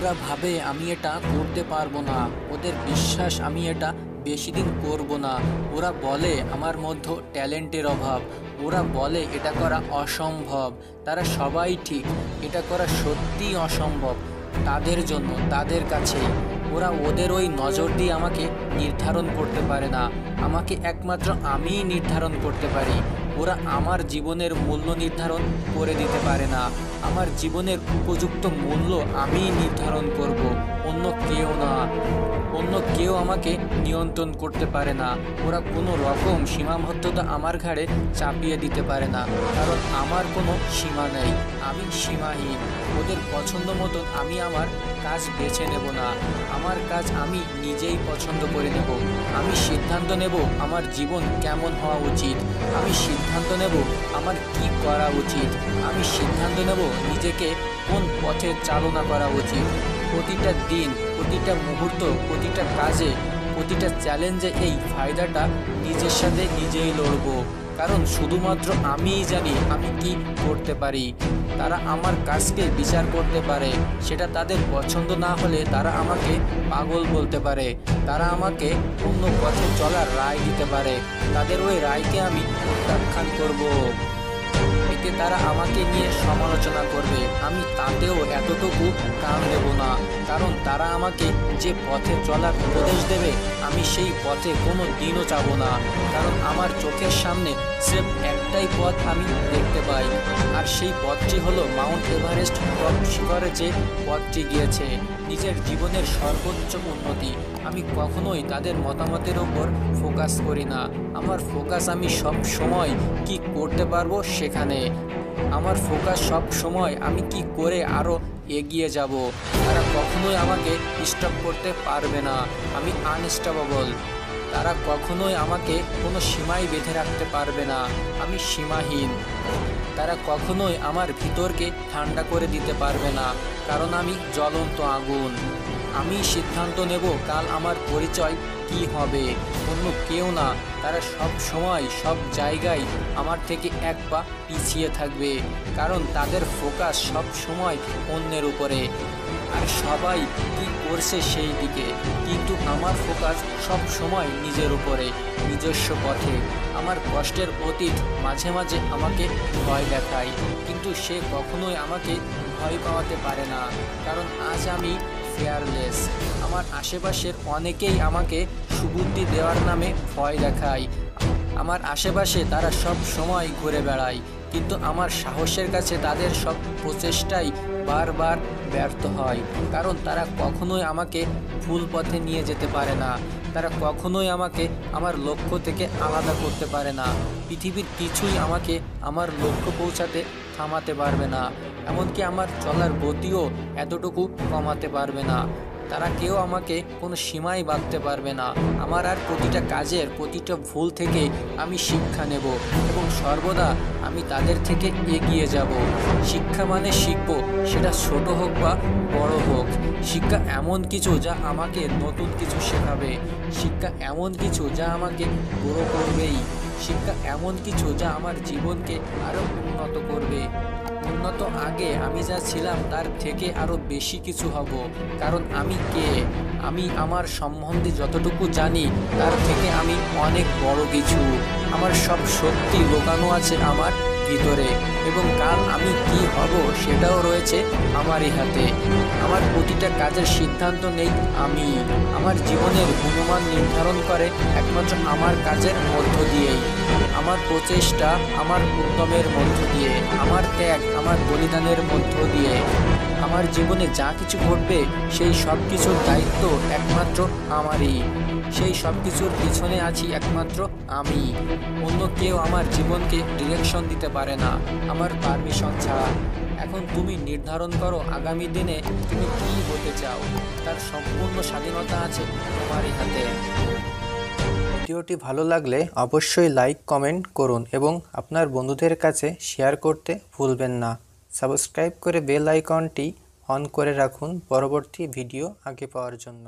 ওরা ভাবে আমি এটা করতে পারবো না, ওদের বিশ্বাস আমি এটা বেশি দিন করব না। ওরা বলে আমার মধ্যে ট্যালেন্টের অভাব, ওরা বলে এটা করা অসম্ভব। তারা সবাই ঠিক, এটা করা সত্যিই অসম্ভব তাদের জন্য, তাদের কাছেই। ওরা ওদের ওই নজর দিয়ে আমাকে নির্ধারণ করতে পারে না, আমাকে একমাত্র আমিই নির্ধারণ করতে পারি। ওরা আমার জীবনের মূল্য নির্ধারণ করে দিতে পারে না। আমার জীবনের উপযুক্ত মূল্য আমিই নির্ধারণ করব, অন্য কেউ না। অন্য কেউ আমাকে নিয়ন্ত্রণ করতে পারে না। ওরা কোনো রকম সীমাবদ্ধতা আমার ঘাড়ে চাপিয়ে দিতে পারে না, কারণ আমার কোনো সীমা নেই, আমি সীমাহীন। ওদের পছন্দ মতন আমি আমার কাজ বেছে নেব না, আমার কাজ আমি নিজেই পছন্দ করে নেব। আমি সিদ্ধান্ত নেব আমার জীবন কেমন হওয়া উচিত, আমি সিদ্ধান্ত নেব আমার কি করা উচিত, আমি সিদ্ধান্ত নেব নিজেকে কোন পথে চালনা করা উচিত। প্রতিটা দিন, প্রতিটা মুহূর্ত, প্রতিটা কাজে, প্রতিটা চ্যালেঞ্জে এই ফায়দাটা নিজের সাথে নিজেই লড়ব, কারণ শুধুমাত্র আমিই জানি আমি কি করতে পারি। তারা আমার কাজকে বিচার করতে পারে, সেটা তাদের পছন্দ না হলে তারা আমাকে পাগল বলতে পারে, তারা আমাকে অন্য পথে চলার রায় দিতে পারে। তাদের ওই রায়কে আমি প্রত্যাখ্যান করব। এতে তারা আমাকে নিয়ে সমালোচনা করবে, আমি তাতেও এতটুকু কান দেব না, কারণ তারা আমাকে যে পথে চলার উপদেশ দেবে আমি সেই পথে কোনো দিনও যাব না। কারণ আমার চোখের সামনে স্রেফ একটাই পথ আমি দেখতে পাই, আর সেই পথটি হলো মাউন্ট এভারেস্ট টপ শিখরে যে পথটি গিয়েছে নিজের জীবনের সর্বোচ্চ উন্নতি। আমি কখনোই তাদের মতামতের ওপর ফোকাস করি না, আমার ফোকাস আমি সব সময় কি করতে পারবো সেখানে। আমার ফোকাস সব সময় আমি কি করে আরও এগিয়ে যাব। তারা কখনোই আমাকে স্টপ করতে পারবে না, আমি আনস্টপেবল। তারা কখনোই আমাকে কোনো সীমায় বেঁধে রাখতে পারবে না, আমি সীমাহীন। তারা কখনোই আমার ভিতরকে ঠান্ডা করে দিতে পারবে না, কারণ আমি জ্বলন্ত আগুন। আমি সিদ্ধান্ত নেব কাল আমার পরিচয় কি হবে, অন্য কেউ না। তারা সব সময় সব জায়গায় আমার থেকে এক পা পিছিয়ে থাকবে, কারণ তাদের ফোকাস সব সময় অন্যের উপরে, আর সবাই কি করছে সেই দিকে। কিন্তু আমার ফোকাস সব সময় নিজের উপরে, নিজস্ব পথে। আমার কষ্টের অতীত মাঝে মাঝে আমাকে ভয় দেখায়, কিন্তু সে কখনোই আমাকে ভয় পাওয়াতে পারে না, কারণ আজ আমি ফেয়ারলেস। আমার আশেপাশের অনেকেই আমাকে সুবুদ্ধি দেওয়ার নামে ভয় দেখায়, আমার আশেপাশে তারা সব সময় ঘুরে বেড়ায়, কিন্তু আমার সাহসের কাছে তাদের সব প্রচেষ্টাই বারবার ব্যর্থ হয়, কারণ তারা কখনোই আমাকে ভুল পথে নিয়ে যেতে পারে না। তারা কখনোই আমাকে আমার লক্ষ্য থেকে আলাদা করতে পারে না। পৃথিবীর কিছুই আমাকে আমার লক্ষ্য পৌঁছাতে থামাতে পারবে না, এমনকি আমার চলার গতিও এতটুকু কমাতে পারবে না। তারা কেউ আমাকে কোনো সীমাই বাঁধতে পারবে না। আমার আর প্রতিটা কাজের প্রতিটা ভুল থেকে আমি শিক্ষা নেব, এবং সর্বদা আমি তাদের থেকে এগিয়ে যাব। শিক্ষা মানে শিখব, সেটা ছোট হোক বা বড় হোক। শিক্ষা এমন কিছু যা আমাকে নতুন কিছু শেখাবে, শিক্ষা এমন কিছু যা আমাকে বড় করবেই, শিক্ষা এমন কিছু যা আমার জীবনকে আরও উন্নত করবে। উন্নত আগে আমি যা ছিলাম তার থেকে আরও বেশি কিছু হব, কারণ আমি কে, আমি আমার সম্বন্ধে যতটুকু জানি তার থেকে আমি অনেক বড় কিছু। আমার সব শক্তি লুকানো আছে আমার ভিতরে, এবং কাল আমি কি হব সেটাও রয়েছে আমারই হাতে। আমার প্রতিটা কাজের সিদ্ধান্ত নেই আমি, আমার জীবনের গুণমান নির্ধারণ করে একমাত্র আমার কাজের মধ্য দিয়েই, আমার প্রচেষ্টা, আমার উদ্যমের মধ্য দিয়ে, আমার ত্যাগ, আমার বলিদানের মধ্য দিয়ে। আমার জীবনে যা কিছু ঘটবে সেই সব কিছুর দায়িত্ব একমাত্র আমারই, সেই সব কিছুর পিছনে আছি একমাত্র আমি। অন্য কেউ আমার জীবনকে ডিরেকশন দিতে পারে না আমার পারমিশন ছাড়া। এখন তুমি নির্ধারণ করো আগামী দিনে তুমি কী হতে চাও, তার সম্পূর্ণ স্বাধীনতা আছে তোমারই হাতে। ভিডিওটি ভালো লাগলে অবশ্যই লাইক কমেন্ট করুন এবং আপনার বন্ধুদের কাছে শেয়ার করতে ভুলবেন না। সাবস্ক্রাইব করে বেল আইকনটি অন করে রাখুন পরবর্তী ভিডিও আগে পাওয়ার জন্য।